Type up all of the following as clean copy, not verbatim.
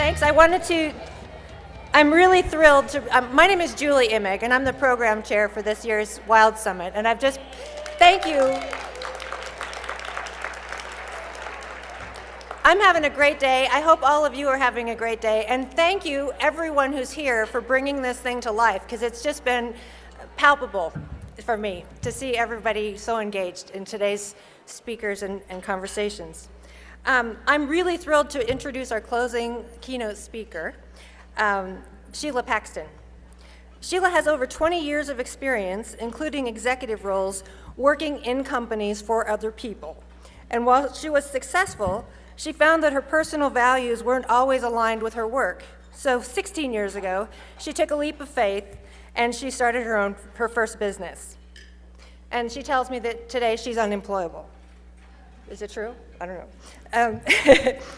Thanks. I'm really thrilled to, my name is Julie Imig, and I'm the program chair for this year's Wild Summit, and thank you. I'm having a great day. I hope all of you are having a great day, and thank you everyone who's here for bringing this thing to life, because it's just been palpable for me to see everybody so engaged in today's speakers and conversations. I'm really thrilled to introduce our closing keynote speaker, Sheila Paxton. Sheila has over 20 years of experience, including executive roles, working in companies for other people. And while she was successful, she found that her personal values weren't always aligned with her work. So 16 years ago, she took a leap of faith and she started her first business. And she tells me that today she's unemployable. Is it true? I don't know.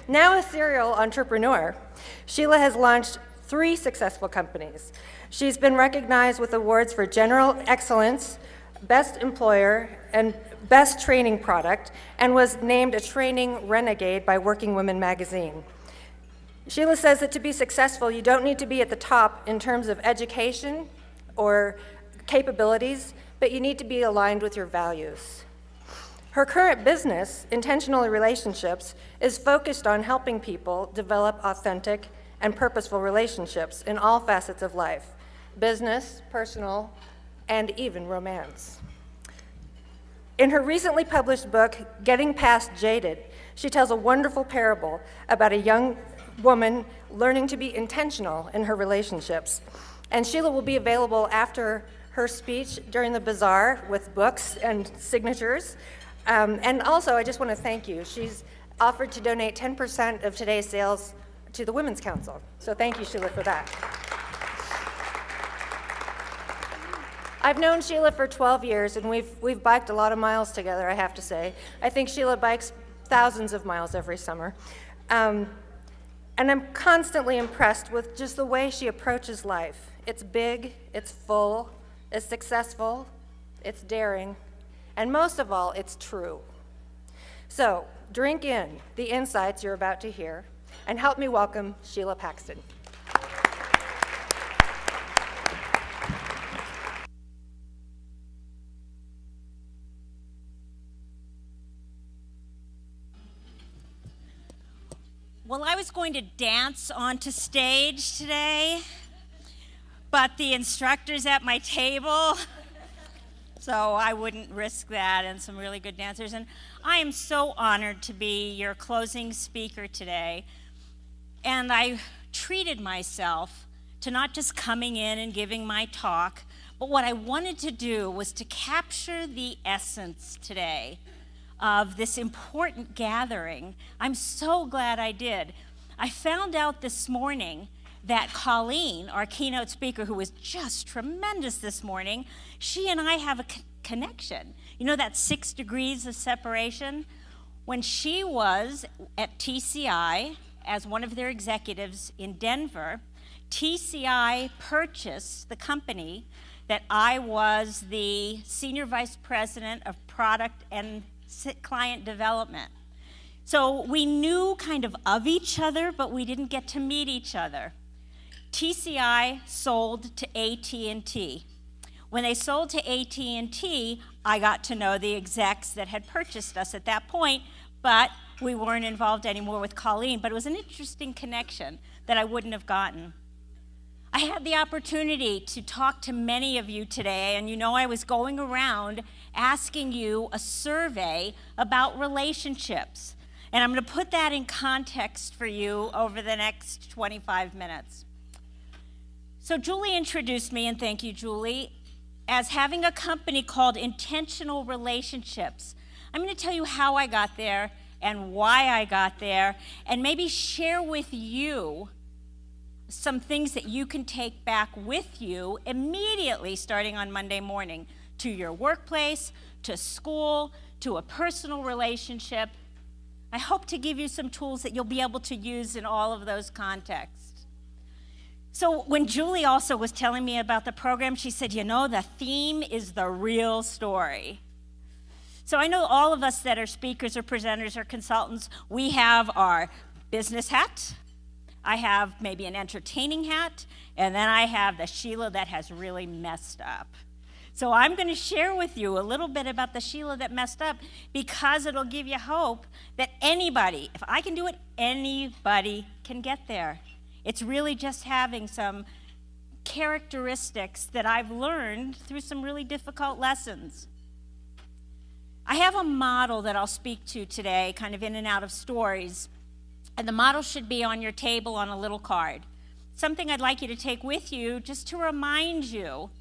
Now a serial entrepreneur, Sheila has launched 3 successful companies. She's been recognized with awards for General Excellence, Best Employer, and Best Training Product, and was named a Training Renegade by Working Women magazine. Sheila says that to be successful, you don't need to be at the top in terms of education or capabilities, but you need to be aligned with your values. Her current business, Intentional Relationships, is focused on helping people develop authentic and purposeful relationships in all facets of life: business, personal, and even romance. In her recently published book, Getting Past Jaded, she tells a wonderful parable about a young woman learning to be intentional in her relationships. And Sheila will be available after her speech during the bazaar with books and signatures. And also, I just want to thank you. She's offered to donate 10% of today's sales to the Women's Council. So thank you, Sheila, for that. I've known Sheila for 12 years, and we've biked a lot of miles together, I have to say. I think Sheila bikes thousands of miles every summer. And I'm constantly impressed with just the way she approaches life. It's big, it's full, it's successful, it's daring, and most of all, it's true. So, drink in the insights you're about to hear, and help me welcome Sheila Paxton. Well, I was going to dance onto stage today, but the instructor's at my table, so I wouldn't risk that, and some really good dancers. And I am so honored to be your closing speaker today. And I treated myself to not just coming in and giving my talk, but what I wanted to do was to capture the essence today of this important gathering. I'm so glad I did. I found out this morning that Colleen, our keynote speaker, who was just tremendous this morning, she and I have a connection. You know that 6 degrees of separation? When she was at TCI as one of their executives in Denver, TCI purchased the company that I was the senior vice president of product and client development. So we knew kind of each other, but we didn't get to meet each other. TCI sold to AT&T. When they sold to AT&T, I got to know the execs that had purchased us at that point, but we weren't involved anymore with Colleen, but it was an interesting connection that I wouldn't have gotten. I had the opportunity to talk to many of you today, and you know I was going around asking you a survey about relationships. And I'm going to put that in context for you over the next 25 minutes. So Julie introduced me, and thank you, Julie, as having a company called Intentional Relationships. I'm going to tell you how I got there and why I got there, and maybe share with you some things that you can take back with you immediately starting on Monday morning to your workplace, to school, to a personal relationship. I hope to give you some tools that you'll be able to use in all of those contexts. So when Julie also was telling me about the program, she said, you know, the theme is the real story. So I know all of us that are speakers or presenters or consultants, we have our business hat, I have maybe an entertaining hat, and then I have the Sheila that has really messed up. So I'm going to share with you a little bit about the Sheila that messed up because it'll give you hope that anybody, if I can do it, anybody can get there. It's really just having some characteristics that I've learned through some really difficult lessons. I have a model that I'll speak to today, kind of in and out of stories, and the model should be on your table on a little card. Something I'd like you to take with you just to remind you.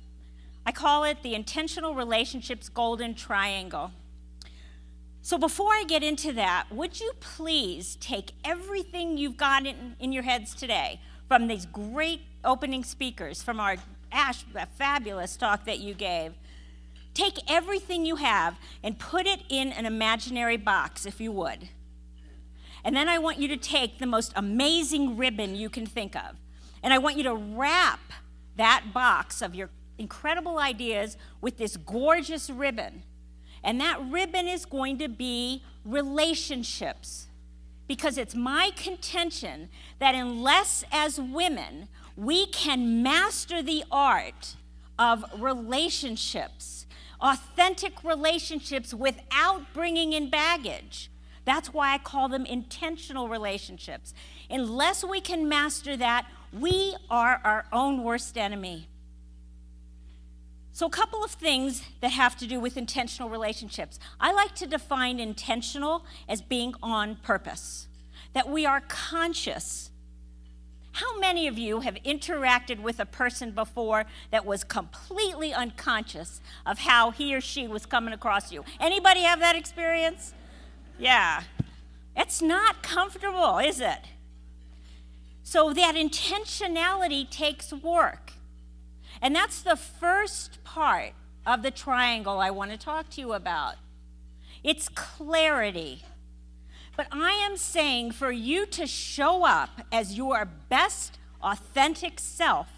I call it the Intentional Relationships Golden Triangle. So before I get into that, would you please take everything you've got in your heads today, from these great opening speakers, from our fabulous talk that you gave, take everything you have and put it in an imaginary box, if you would. And then I want you to take the most amazing ribbon you can think of, and I want you to wrap that box of your incredible ideas with this gorgeous ribbon. And that ribbon is going to be relationships. Because it's my contention that unless as women we can master the art of relationships, authentic relationships without bringing in baggage, that's why I call them intentional relationships. Unless we can master that, we are our own worst enemy. So a couple of things that have to do with intentional relationships. I like to define intentional as being on purpose, that we are conscious. How many of you have interacted with a person before that was completely unconscious of how he or she was coming across you? Anybody have that experience? Yeah. It's not comfortable, is it? So that intentionality takes work. And that's the first part of the triangle I want to talk to you about. It's clarity. But I am saying for you to show up as your best authentic self,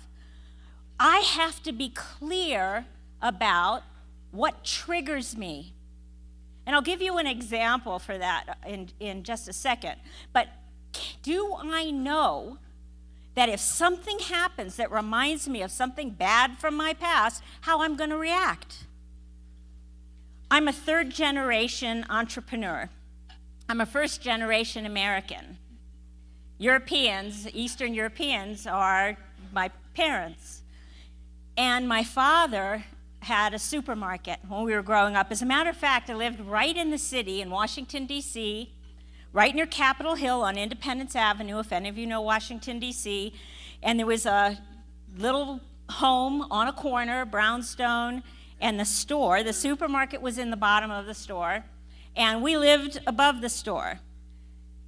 I have to be clear about what triggers me. And I'll give you an example for that in just a second. But do I know that if something happens that reminds me of something bad from my past, how I'm going to react? I'm a third-generation entrepreneur. I'm a first-generation American. Europeans, Eastern Europeans, are my parents. And my father had a supermarket when we were growing up. As a matter of fact, I lived right in the city in Washington, D.C., right near Capitol Hill on Independence Avenue, if any of you know Washington, D.C., and there was a little home on a corner, brownstone, and the store. The supermarket was in the bottom of the store, and we lived above the store.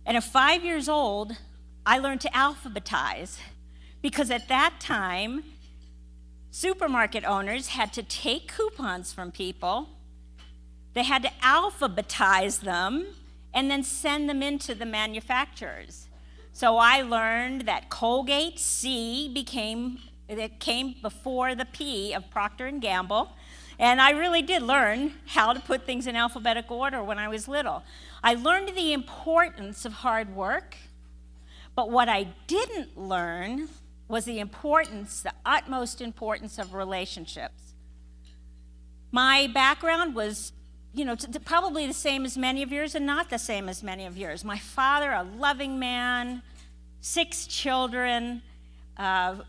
And at 5 years old, I learned to alphabetize, because at that time, supermarket owners had to take coupons from people, they had to alphabetize them, and then send them into the manufacturers. So I learned that Colgate C came before the P of Procter & Gamble, and I really did learn how to put things in alphabetical order when I was little. I learned the importance of hard work, but what I didn't learn was the utmost importance of relationships. My background was probably the same as many of yours and not the same as many of yours. My father, a loving man, 6 children,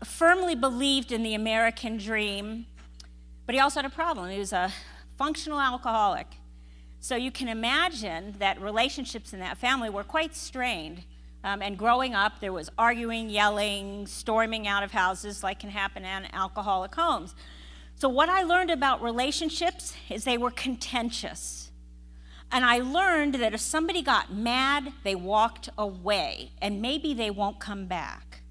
firmly believed in the American dream, but he also had a problem. He was a functional alcoholic. So you can imagine that relationships in that family were quite strained. And growing up, there was arguing, yelling, storming out of houses like can happen in alcoholic homes. So what I learned about relationships is they were contentious. And I learned that if somebody got mad, they walked away, and maybe they won't come back.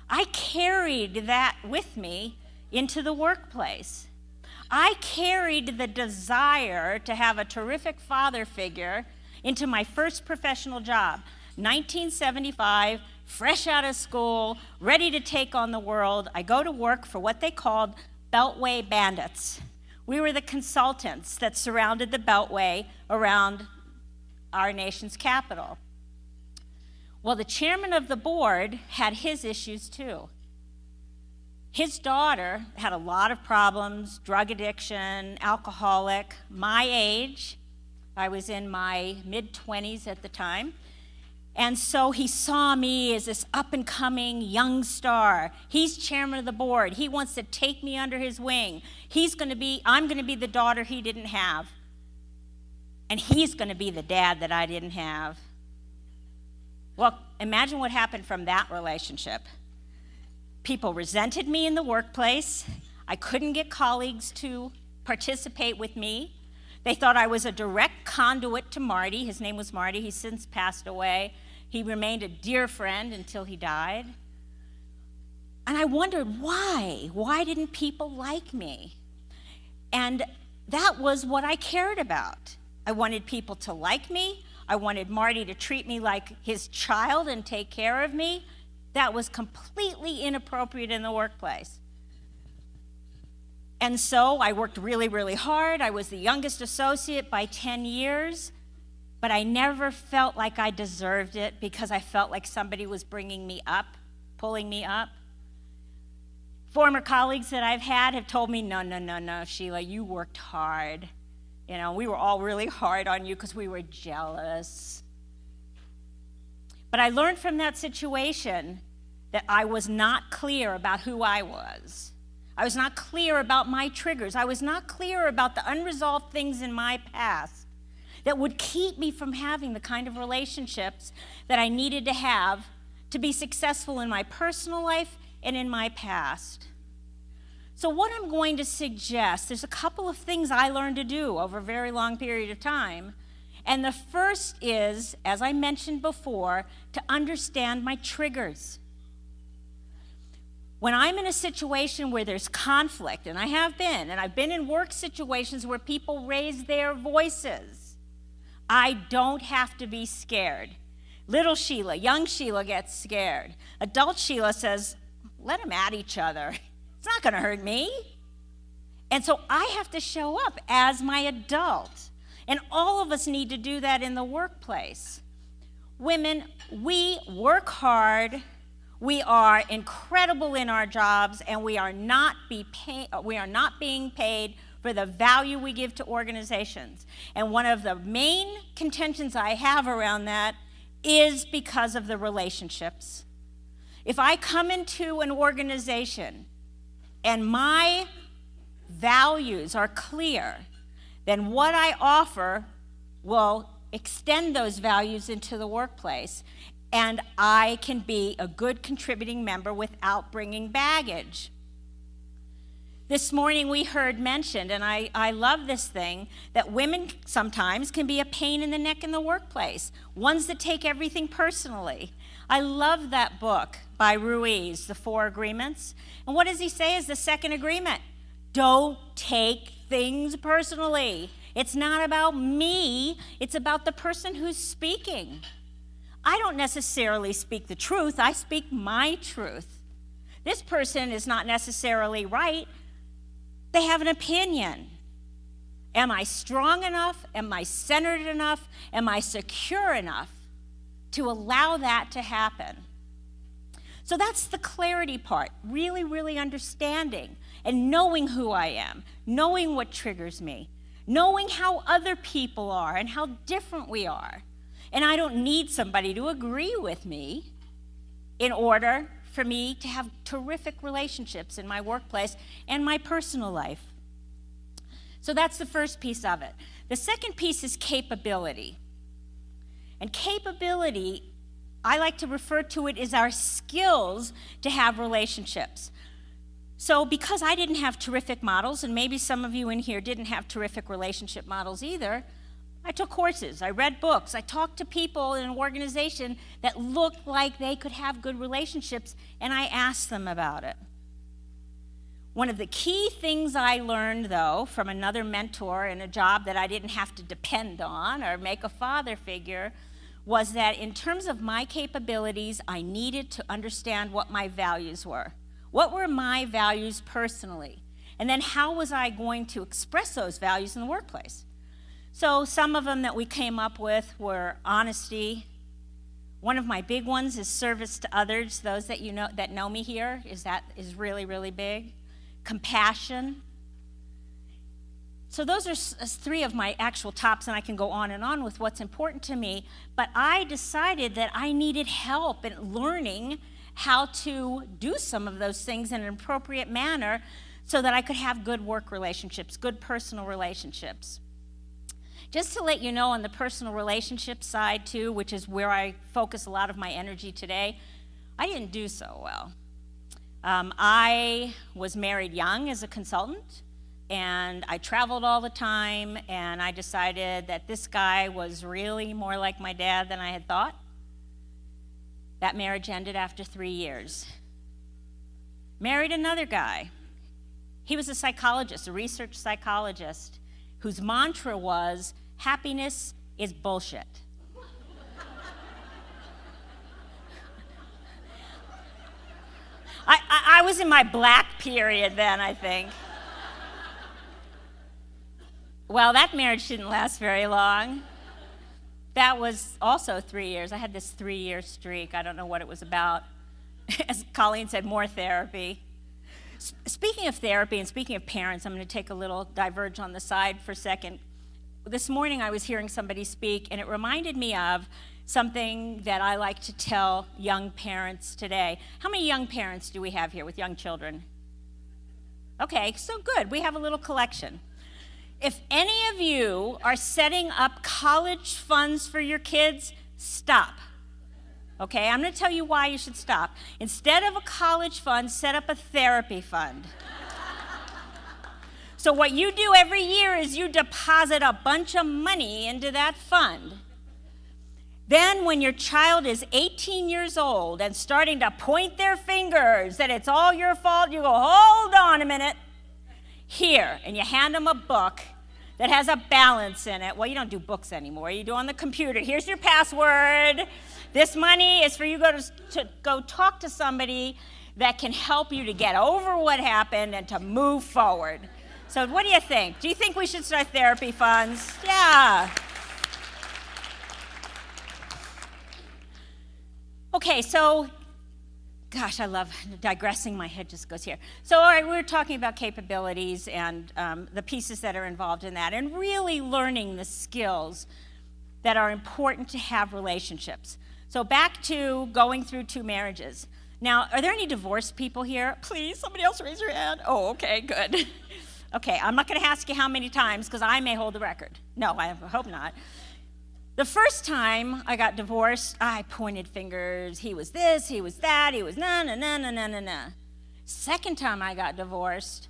I carried that with me into the workplace. I carried the desire to have a terrific father figure into my first professional job, 1975, fresh out of school, ready to take on the world. I go to work for what they called Beltway Bandits. We were the consultants that surrounded the Beltway around our nation's capital. Well, the chairman of the board had his issues too. His daughter had a lot of problems, drug addiction, alcoholic, my age. I was in my mid-20s at the time. And so he saw me as this up-and-coming young star. He's chairman of the board. He wants to take me under his wing. I'm going to be the daughter he didn't have. And he's going to be the dad that I didn't have. Well, imagine what happened from that relationship. People resented me in the workplace. I couldn't get colleagues to participate with me. They thought I was a direct conduit to Marty. His name was Marty. He's since passed away. He remained a dear friend until he died. And I wondered why. Why didn't people like me? And that was what I cared about. I wanted people to like me. I wanted Marty to treat me like his child and take care of me. That was completely inappropriate in the workplace. And so I worked really, really hard. I was the youngest associate by 10 years, but I never felt like I deserved it because I felt like somebody was bringing me up, pulling me up. Former colleagues that I've had have told me, no, Sheila, you worked hard. You know, we were all really hard on you because we were jealous. But I learned from that situation that I was not clear about who I was. I was not clear about my triggers. I was not clear about the unresolved things in my past that would keep me from having the kind of relationships that I needed to have to be successful in my personal life and in my past. So what I'm going to suggest, there's a couple of things I learned to do over a very long period of time. And the first is, as I mentioned before, to understand my triggers. When I'm in a situation where there's conflict, and I have been, and I've been in work situations where people raise their voices, I don't have to be scared. Little Sheila, young Sheila gets scared. Adult Sheila says, let them at each other. It's not going to hurt me. And so I have to show up as my adult. And all of us need to do that in the workplace. Women, we work hard. We are incredible in our jobs, and we are not being paid for the value we give to organizations. And one of the main contentions I have around that is because of the relationships. If I come into an organization and my values are clear, then what I offer will extend those values into the workplace, and I can be a good contributing member without bringing baggage. This morning we heard mentioned, and I love this thing, that women sometimes can be a pain in the neck in the workplace, ones that take everything personally. I love that book by Ruiz, The 4 Agreements. And what does he say is the second agreement? Don't take things personally. It's not about me, it's about the person who's speaking. I don't necessarily speak the truth, I speak my truth. This person is not necessarily right. They have an opinion. Am I strong enough? Am I centered enough? Am I secure enough to allow that to happen? So that's the clarity part, really, really understanding and knowing who I am, knowing what triggers me, knowing how other people are and how different we are. And I don't need somebody to agree with me in order for me to have terrific relationships in my workplace and my personal life. So that's the first piece of it. The second piece is capability. And capability, I like to refer to it as our skills to have relationships. So because I didn't have terrific models, and maybe some of you in here didn't have terrific relationship models either, I took courses, I read books, I talked to people in an organization that looked like they could have good relationships, and I asked them about it. One of the key things I learned, though, from another mentor in a job that I didn't have to depend on or make a father figure, was that in terms of my capabilities, I needed to understand what my values were. What were my values personally? And then how was I going to express those values in the workplace? So some of them that we came up with were honesty, One of my big ones is service to others, those that you know that know me here, is really, really big. Compassion. So those are three of my actual tops, and I can go on and on with what's important to me, but I decided that I needed help in learning how to do some of those things in an appropriate manner so that I could have good work relationships, good personal relationships. Just to let you know, on the personal relationship side too, which is where I focus a lot of my energy today, I didn't do so well. I was married young as a consultant, and I traveled all the time, and I decided that this guy was really more like my dad than I had thought. That marriage ended after 3 years. Married another guy. He was a psychologist, a research psychologist, whose mantra was, happiness is bullshit. I was in my black period then, I think. Well, that marriage didn't last very long. That was also 3 years. I had this 3-year streak. I don't know what it was about. As Colleen said, more therapy. Speaking of therapy and speaking of parents, I'm going to take a little diverge on the side for a second. This morning I was hearing somebody speak, and it reminded me of something that I like to tell young parents today. How many young parents do we have here with young children? Okay, so good. We have a little collection. If any of you are setting up college funds for your kids, stop. Okay, I'm going to tell you why you should stop. Instead of a college fund, set up a therapy fund. So what you do every year is you deposit a bunch of money into that fund. Then when your child is 18 years old and starting to point their fingers that it's all your fault, you go, hold on a minute. Here, and you hand them a book that has a balance in it. Well, you don't do books anymore. You do on the computer. Here's your password. This money is for you to go talk to somebody that can help you to get over what happened and to move forward. So what do you think? Do you think we should start therapy funds? Yeah. Okay, so gosh, I love digressing. My head just goes here. So, all right, we were talking about capabilities and the pieces that are involved in that, and really learning the skills that are important to have relationships. So back to going through 2 marriages. Now, are there any divorced people here? Please, somebody else raise your hand. Oh, okay, good. Okay, I'm not going to ask you how many times, because I may hold the record. No, I hope not. The first time I got divorced, I pointed fingers. He was this, he was that, he was na. Second time I got divorced,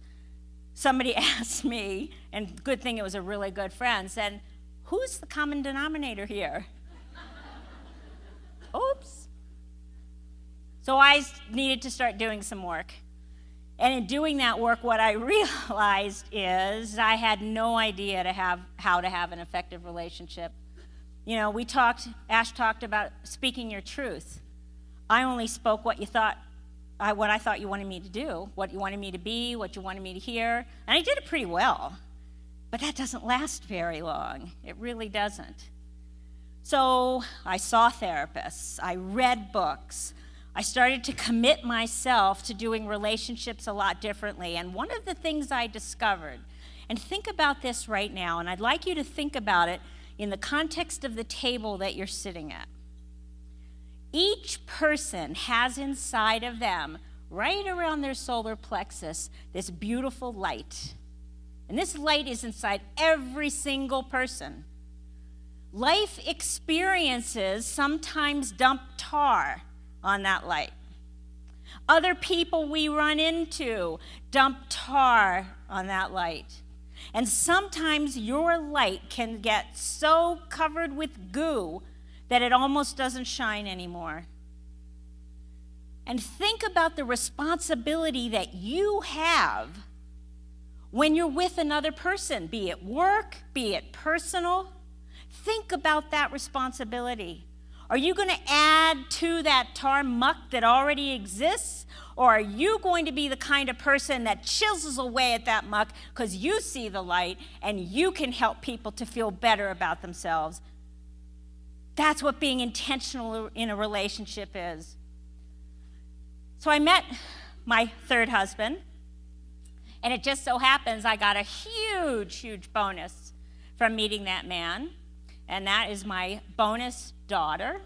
somebody asked me, and good thing it was a really good friend, said, who's the common denominator here? Oops. So I needed to start doing some work. And in doing that work, what I realized is I had no idea how to have an effective relationship. You know, Ash talked about speaking your truth. I only spoke what I thought you wanted me to do, what you wanted me to be, what you wanted me to hear, and I did it pretty well. But that doesn't last very long. It really doesn't. So I saw therapists, I read books, I started to commit myself to doing relationships a lot differently. And one of the things I discovered, and think about this right now, and I'd like you to think about it in the context of the table that you're sitting at. Each person has inside of them, right around their solar plexus, this beautiful light. And this light is inside every single person. Life experiences sometimes dump tar on that light. Other people we run into dump tar on that light. And sometimes your light can get so covered with goo that it almost doesn't shine anymore. And think about the responsibility that you have when you're with another person, be it work, be it personal. Think about that responsibility. Are you going to add to that tar muck that already exists? Or are you going to be the kind of person that chisels away at that muck because you see the light and you can help people to feel better about themselves? That's what being intentional in a relationship is. So I met my third husband, and it just so happens I got a huge, huge bonus from meeting that man, and that is my bonus daughter,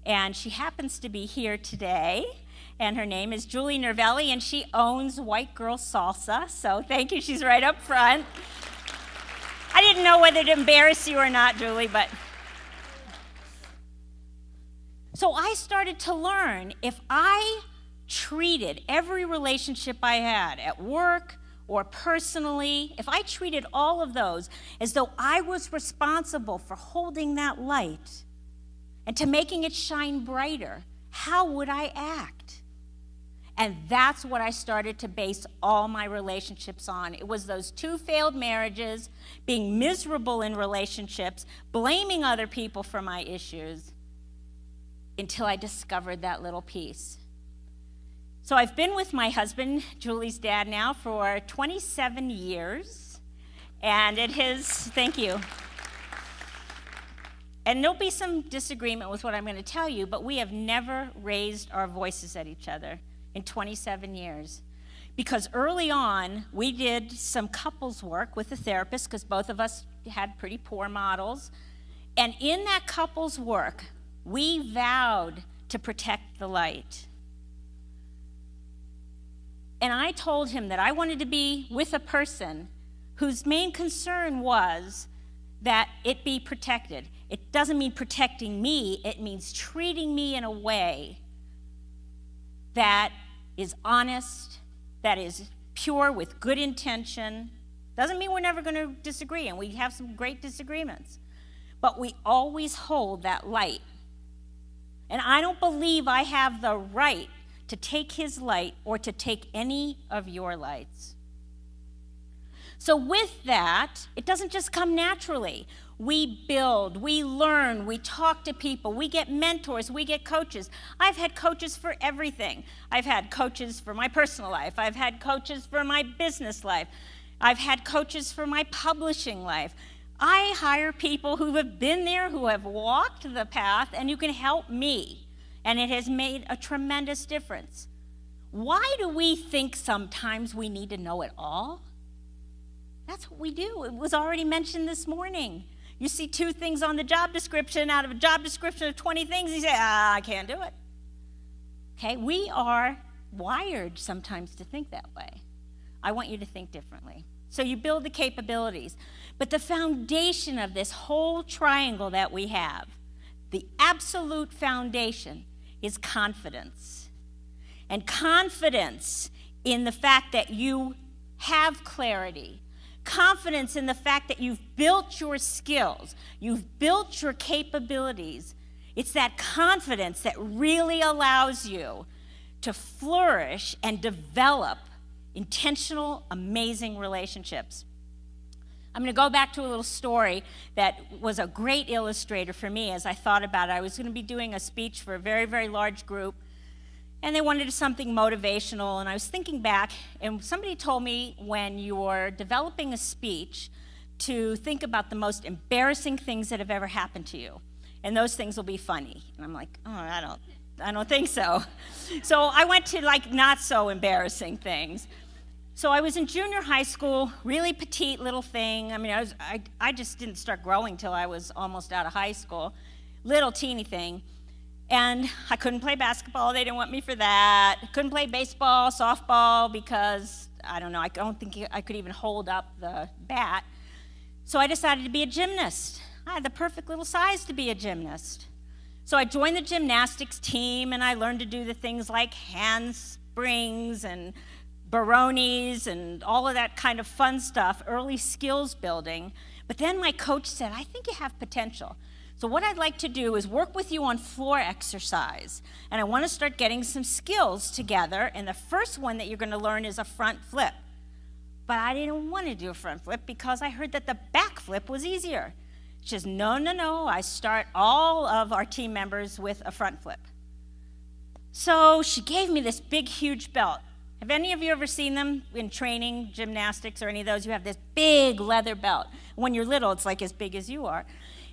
and she happens to be here today, and her name is Julie Nervelli, and she owns White Girl Salsa, so thank you, she's right up front. I didn't know whether to embarrass you or not, Julie, but... So I started to learn if I treated every relationship I had at work or personally, if I treated all of those as though I was responsible for holding that light and to making it shine brighter, how would I act? And that's what I started to base all my relationships on. It was those 2 failed marriages, being miserable in relationships, blaming other people for my issues, until I discovered that little piece. So I've been with my husband, Julie's dad, now for 27 years, and it has, thank you. And there'll be some disagreement with what I'm going to tell you, but we have never raised our voices at each other in 27 years. Because early on, we did some couples work with a therapist, because both of us had pretty poor models. And in that couples work, we vowed to protect the light. And I told him that I wanted to be with a person whose main concern was that it be protected. It doesn't mean protecting me, it means treating me in a way that is honest, that is pure with good intention. Doesn't mean we're never going to disagree, and we have some great disagreements. But we always hold that light. And I don't believe I have the right to take his light or to take any of your lights. So with that, it doesn't just come naturally. We build, we learn, we talk to people, we get mentors, we get coaches. I've had coaches for everything. I've had coaches for my personal life. I've had coaches for my business life. I've had coaches for my publishing life. I hire people who have been there, who have walked the path, and who can help me. And it has made a tremendous difference. Why do we think sometimes we need to know it all? That's what we do. It was already mentioned this morning. You see 2 things on the job description out of a job description of 20 things, you say, I can't do it. Okay, we are wired sometimes to think that way. I want you to think differently. So you build the capabilities. But the foundation of this whole triangle that we have, the absolute foundation, is confidence. And confidence in the fact that you have clarity. Confidence in the fact that you've built your skills. You've built your capabilities. It's that confidence that really allows you to flourish and develop intentional, amazing relationships. I'm going to go back to a little story that was a great illustrator for me as I thought about it. I was going to be doing a speech for a very, very large group, and they wanted something motivational, and I was thinking back, and somebody told me when you're developing a speech to think about the most embarrassing things that have ever happened to you, and those things will be funny. And I'm like, I don't think so. So I went to not so embarrassing things. So I was in junior high school, really petite little thing. I mean, I just didn't start growing till I was almost out of high school. Little teeny thing. And I couldn't play basketball. They didn't want me for that. Couldn't play baseball, softball, because, I don't think I could even hold up the bat. So I decided to be a gymnast. I had the perfect little size to be a gymnast. So I joined the gymnastics team, and I learned to do the things like handsprings and baronis and all of that kind of fun stuff, early skills building. But then my coach said, I think you have potential. So what I'd like to do is work with you on floor exercise. And I want to start getting some skills together. And the first one that you're going to learn is a front flip. But I didn't want to do a front flip because I heard that the back flip was easier. She says, no. I start all of our team members with a front flip. So she gave me this big, huge belt. Have any of you ever seen them in training, gymnastics, or any of those? You have this big leather belt. When you're little, it's like as big as you are.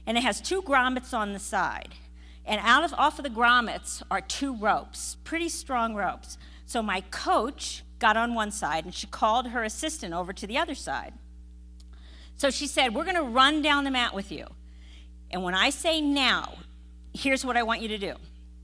and it has 2 grommets on the side. And off of the grommets are 2 ropes, pretty strong ropes. So my coach got on one side, and she called her assistant over to the other side. So she said, we're going to run down the mat with you. And when I say now, here's what I want you to do.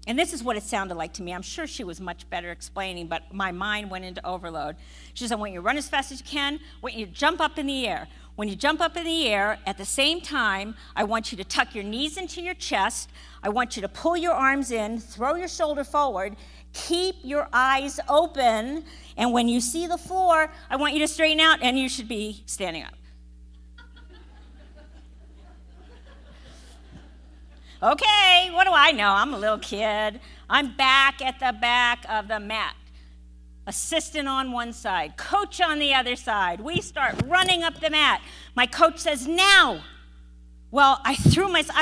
And this is what it sounded like to me. I'm sure she was much better explaining, but my mind went into overload. She said, I want you to run as fast as you can. I want you to jump up in the air. When you jump up in the air, at the same time, I want you to tuck your knees into your chest. I want you to pull your arms in, throw your shoulder forward, keep your eyes open, and when you see the floor, I want you to straighten out, and you should be standing up. Okay, what do I know? I'm a little kid. I'm back at the back of the mat. Assistant on one side, coach on the other side. We start running up the mat. My coach says, now. Well, I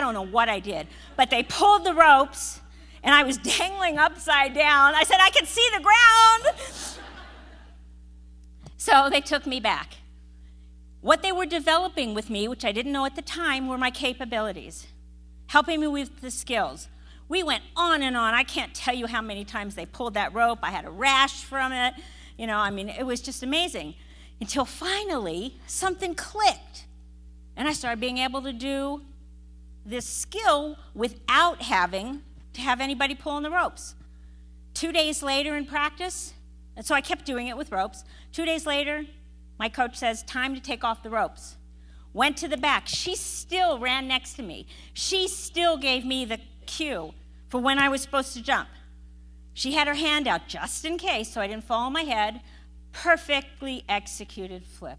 don't know what I did, but they pulled the ropes, and I was dangling upside down. I said, I can see the ground. So they took me back. What they were developing with me, which I didn't know at the time, were my capabilities, helping me with the skills. We went on and on. I can't tell you how many times they pulled that rope. I had a rash from it. It was just amazing. Until finally, something clicked. And I started being able to do this skill without having to have anybody pulling the ropes. 2 days later in practice, and so I kept doing it with ropes. 2 days later, my coach says, time to take off the ropes. Went to the back. She still ran next to me. She still gave me the cue for when I was supposed to jump. She had her hand out just in case, so I didn't fall on my head. Perfectly executed flip.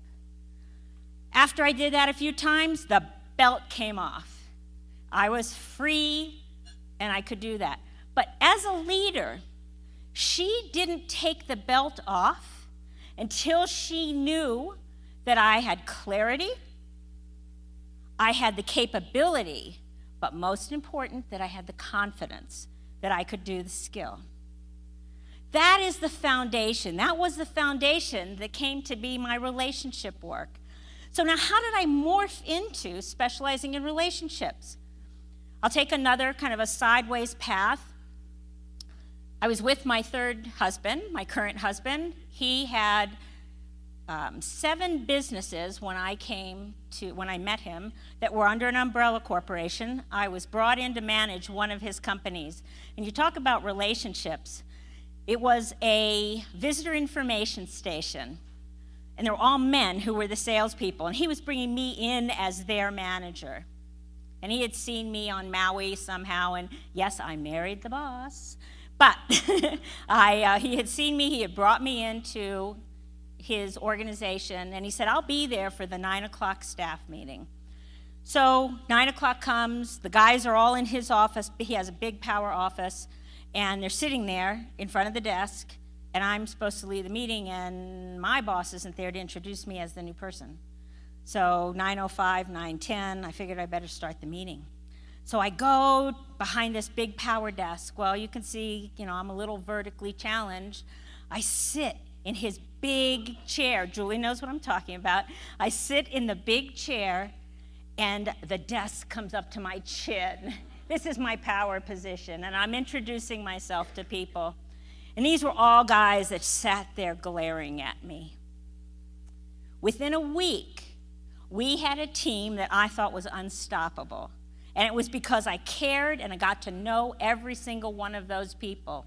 After I did that a few times, the belt came off. I was free, and I could do that. But as a leader, she didn't take the belt off until she knew that I had clarity, I had the capability, but most important, that I had the confidence that I could do the skill. That is the foundation. That was the foundation that came to be my relationship work. So now how did I morph into specializing in relationships? I'll take another kind of a sideways path. I was with my third husband, my current husband. He had 7 businesses when I met him that were under an umbrella corporation. I was brought in to manage one of his companies. And you talk about relationships. It was a visitor information station. And they were all men who were the salespeople. And he was bringing me in as their manager. And he had seen me on Maui somehow. And yes, I married the boss. But he had seen me. He had brought me into his organization, and he said, I'll be there for the 9 o'clock staff meeting. So 9 o'clock comes, the guys are all in his office. He has a big power office, and they're sitting there in front of the desk, and I'm supposed to lead the meeting, and my boss isn't there to introduce me as the new person. So 9:05, 9:10, I figured I better start the meeting. So I go behind this big power desk. Well, you can see, I'm a little vertically challenged. I sit in his big chair. Julie knows what I'm talking about. I sit in the big chair, and the desk comes up to my chin. This is my power position, and I'm introducing myself to people. And these were all guys that sat there glaring at me. Within a week, we had a team that I thought was unstoppable. And it was because I cared and I got to know every single one of those people.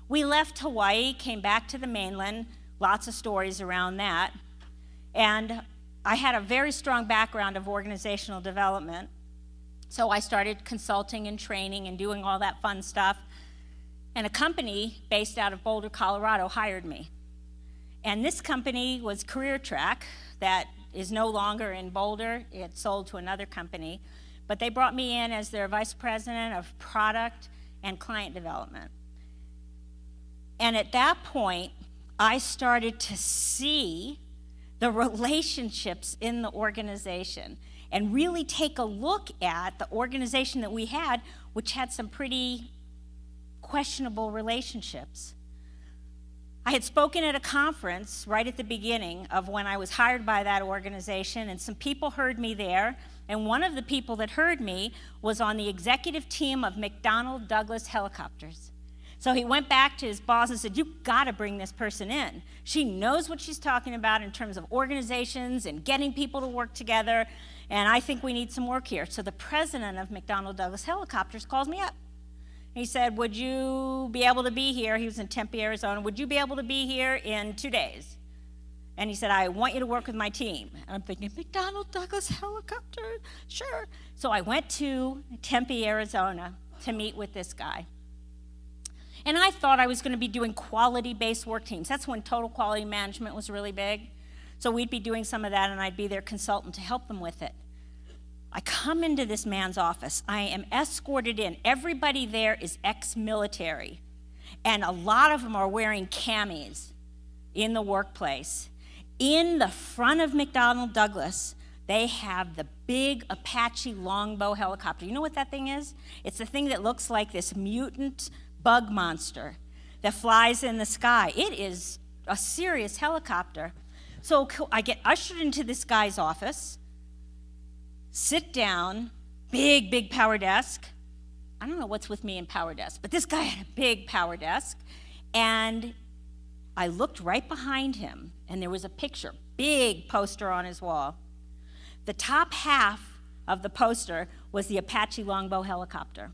We left Hawaii, came back to the mainland, lots of stories around that. And I had a very strong background of organizational development. So I started consulting and training and doing all that fun stuff. And a company based out of Boulder, Colorado hired me. And this company was Career Track that is no longer in Boulder. It sold to another company. But they brought me in as their vice president of product and client development. And at that point, I started to see the relationships in the organization and really take a look at the organization that we had, which had some pretty questionable relationships. I had spoken at a conference right at the beginning of when I was hired by that organization, and some people heard me there, and one of the people that heard me was on the executive team of McDonnell Douglas Helicopters. So he went back to his boss and said, "You've got to bring this person in. She knows what she's talking about in terms of organizations and getting people to work together, and I think we need some work here." So the president of McDonnell Douglas Helicopters calls me up. He said, "Would you be able to be here?" He was in Tempe, Arizona. "Would you be able to be here in 2 days?" And he said, "I want you to work with my team." And I'm thinking, McDonnell Douglas Helicopter, sure. So I went to Tempe, Arizona to meet with this guy. And I thought I was going to be doing quality-based work teams. That's when total quality management was really big. So we'd be doing some of that, and I'd be their consultant to help them with it. I come into this man's office. I am escorted in. Everybody there is ex-military, and a lot of them are wearing camis in the workplace. In the front of McDonnell Douglas, they have the big Apache longbow helicopter. You know what that thing is? It's the thing that looks like this mutant bug monster that flies in the sky. It is a serious helicopter. So I get ushered into this guy's office, sit down, big power desk. I don't know what's with me in power desk, but this guy had a big power desk, and I looked right behind him, and there was a picture, big poster on his wall. The top half of the poster was the Apache longbow helicopter.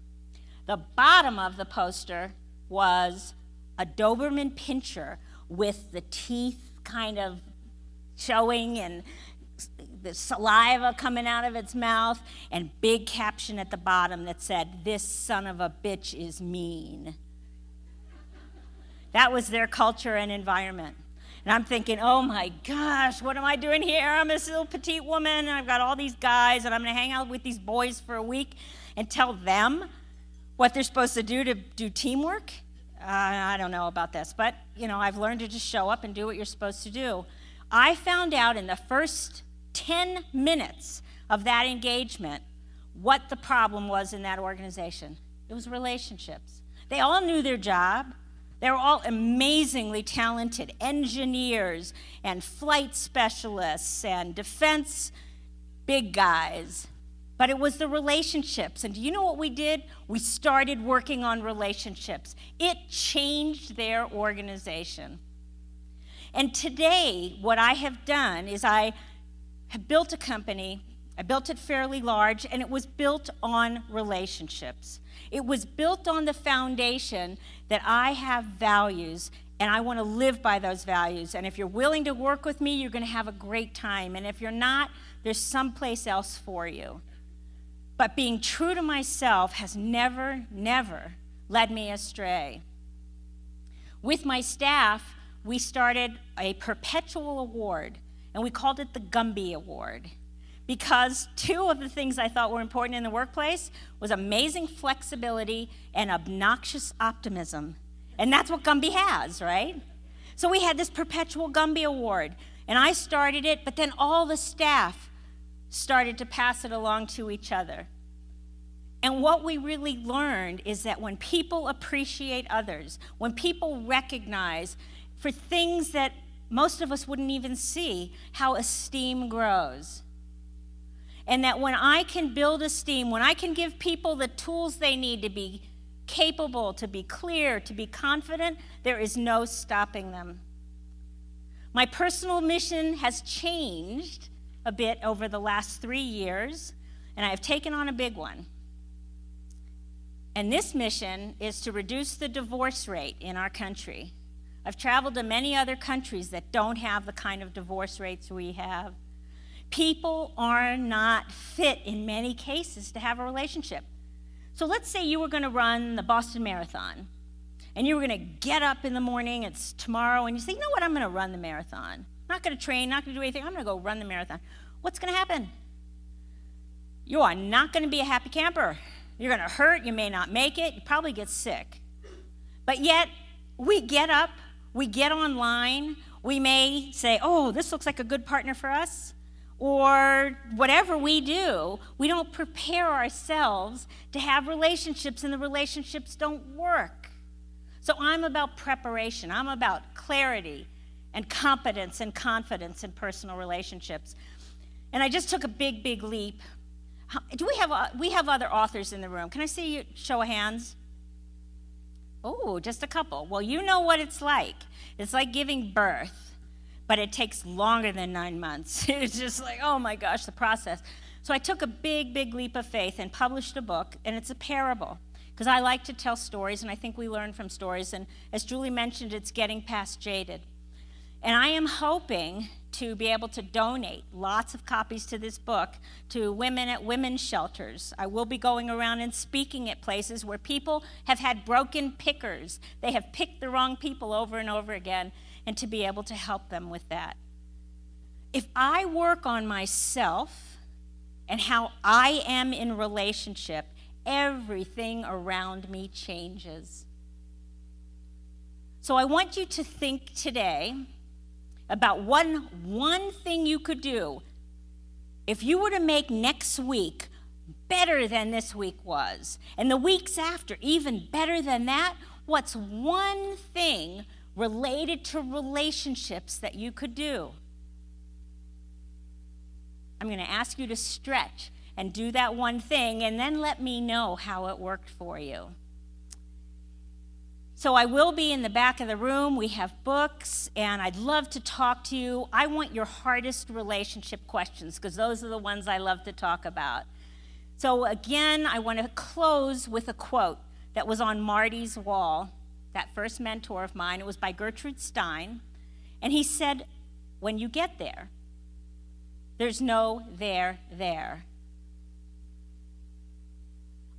The bottom of the poster was a Doberman pinscher with the teeth kind of showing and the saliva coming out of its mouth, and big caption at the bottom that said, "This son of a bitch is mean." That was their culture and environment. And I'm thinking, oh my gosh, what am I doing here? I'm this little petite woman, and I've got all these guys, and I'm gonna hang out with these boys for a week and tell them what they're supposed to do teamwork? I don't know about this, but I've learned to just show up and do what you're supposed to do. I found out in the first 10 minutes of that engagement what the problem was in that organization. It was relationships. They all knew their job. They were all amazingly talented engineers and flight specialists and defense big guys. But it was the relationships. And do you know what we did? We started working on relationships. It changed their organization. And today, what I have done is I have built a company. I built it fairly large, and it was built on relationships. It was built on the foundation that I have values, and I want to live by those values. And if you're willing to work with me, you're going to have a great time. And if you're not, there's someplace else for you. But being true to myself has never led me astray. With my staff, we started a perpetual award, and we called it the Gumby Award, because two of the things I thought were important in the workplace was amazing flexibility and obnoxious optimism. And that's what Gumby has, right? So we had this perpetual Gumby Award, and I started it, but then all the staff started to pass it along to each other. And what we really learned is that when people appreciate others, when people recognize for things that most of us wouldn't even see, how esteem grows. And that when I can build esteem, when I can give people the tools they need to be capable, to be clear, to be confident, there is no stopping them. My personal mission has changed a bit over the last 3 years, and I have taken on a big one. And this mission is to reduce the divorce rate in our country. I've traveled to many other countries that don't have the kind of divorce rates we have. People are not fit in many cases to have a relationship. So let's say you were going to run the Boston Marathon, and you were going to get up in the morning, it's tomorrow, and you say, you know what, I'm going to run the marathon. I'm not going to train, not going to do anything, I'm going to go run the marathon. What's going to happen? You are not going to be a happy camper. You're going to hurt, you may not make it, you probably get sick. But yet, we get up, we get online, we may say, oh, this looks like a good partner for us, or whatever we do, we don't prepare ourselves to have relationships, and the relationships don't work. So I'm about preparation. I'm about clarity and competence and confidence in personal relationships. And I just took a big, big leap. We have other authors in the room. Can I see you show of hands? Oh, just a couple. Well, you know what it's like. It's like giving birth, but it takes longer than 9 months. It's just like, oh my gosh, the process. So I took a big, big leap of faith and published a book, and it's a parable. Because I like to tell stories, and I think we learn from stories. And as Julie mentioned, it's getting past jaded. And I am hoping to be able to donate lots of copies to this book to women at women's shelters. I will be going around and speaking at places where people have had broken pickers. They have picked the wrong people over and over again, and to be able to help them with that. If I work on myself and how I am in relationship, everything around me changes. So I want you to think today about one thing you could do if you were to make next week better than this week was, and the weeks after even better than that. What's one thing related to relationships that you could do? I'm going to ask you to stretch and do that one thing, and then let me know how it worked for you. So I will be in the back of the room. We have books, and I'd love to talk to you. I want your hardest relationship questions, because those are the ones I love to talk about. So again, I want to close with a quote that was on Marty's wall, that first mentor of mine. It was by Gertrude Stein, and he said, when you get there, there's no there.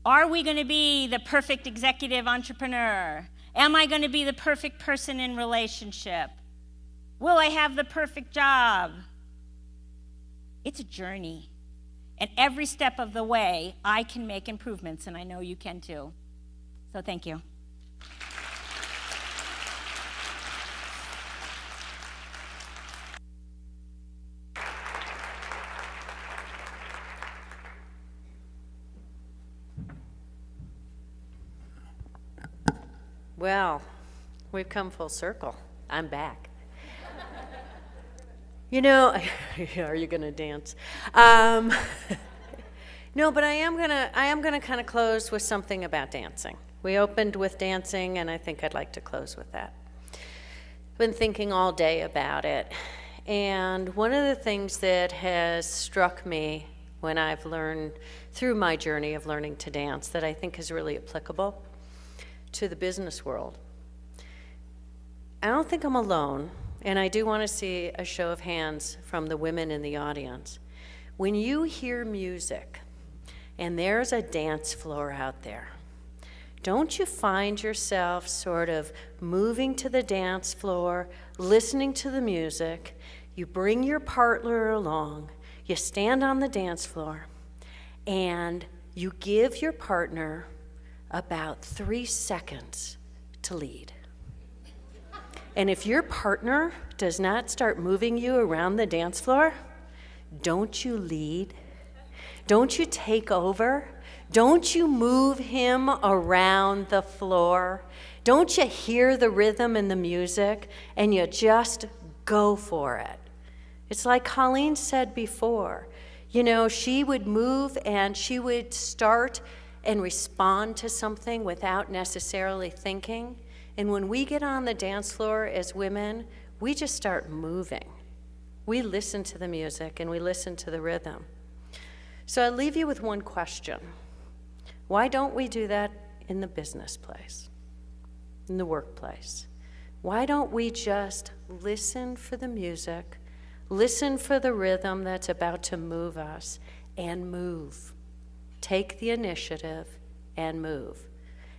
Are we going to be the perfect executive entrepreneur? Am I going to be the perfect person in relationship? Will I have the perfect job? It's a journey. And every step of the way, I can make improvements, and I know you can too. So thank you. Well, we've come full circle. I'm back. You know, are you gonna dance? No, but I am gonna kind of close with something about dancing. We opened with dancing, and I think I'd like to close with that. I've been thinking all day about it, and one of the things that has struck me when I've learned through my journey of learning to dance that I think is really applicable to the business world. I don't think I'm alone, and I do want to see a show of hands from the women in the audience. When you hear music and there's a dance floor out there, don't you find yourself sort of moving to the dance floor, listening to the music? You bring your partner along, you stand on the dance floor, and you give your partner about 3 seconds to lead. And if your partner does not start moving you around the dance floor, don't you lead? Don't you take over? Don't you move him around the floor? Don't you hear the rhythm and the music and you just go for it? It's like Colleen said before. You know, she would move and she would start and respond to something without necessarily thinking. And when we get on the dance floor as women, we just start moving. We listen to the music and we listen to the rhythm. So I leave you with one question. Why don't we do that in the business place, in the workplace? Why don't we just listen for the music, listen for the rhythm that's about to move us, and move? Take the initiative and move.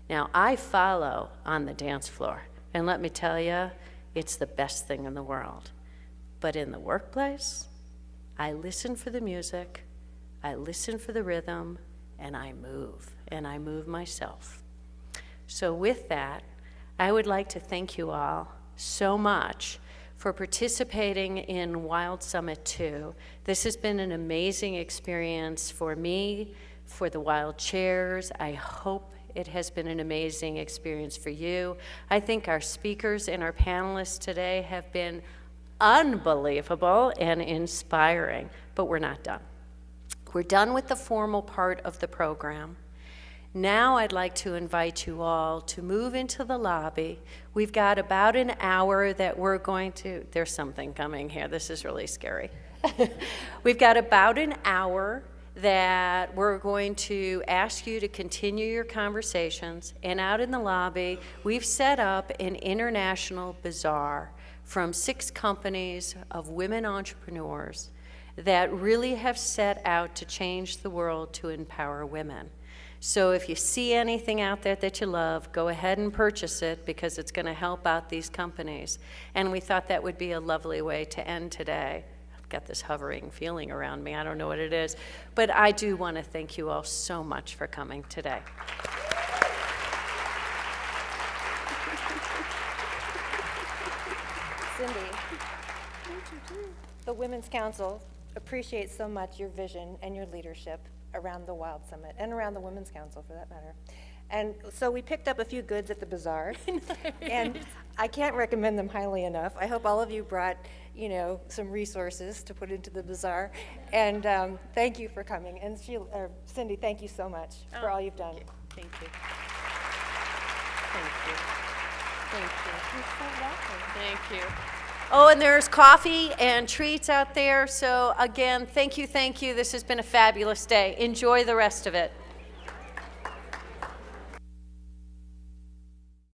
Now, I follow on the dance floor, and let me tell you, it's the best thing in the world. But in the workplace, I listen for the music, I listen for the rhythm, and I move myself. So with that, I would like to thank you all so much for participating in Wild Summit 2. This has been an amazing experience for me, for the Wild Chairs. I hope It has been an amazing experience for you. I think our speakers and our panelists today have been unbelievable and inspiring, but we're not done. We're done with the formal part of the program. Now I'd like to invite you all to move into the lobby. We've got about an hour that we're going to, there's something coming here, this is really scary. We've got about an hour that we're going to ask you to continue your conversations, and out in the lobby, we've set up an international bazaar from 6 companies of women entrepreneurs that really have set out to change the world to empower women. So if you see anything out there that you love, go ahead and purchase it because it's going to help out these companies. And we thought that would be a lovely way to end today. I've got this hovering feeling around me. I don't know what it is. But I do want to thank you all so much for coming today. Cindy, the Women's Council appreciates so much your vision and your leadership around the Wild Summit and around the Women's Council for that matter. And so we picked up a few goods at the bazaar, and I can't recommend them highly enough. I hope all of you brought, some resources to put into the bazaar. And thank you for coming. And Cindy, thank you so much for all you've done. Thank you. Thank you. Thank you. You're so welcome. Thank you. Oh, and there's coffee and treats out there. So again, thank you, thank you. This has been a fabulous day. Enjoy the rest of it.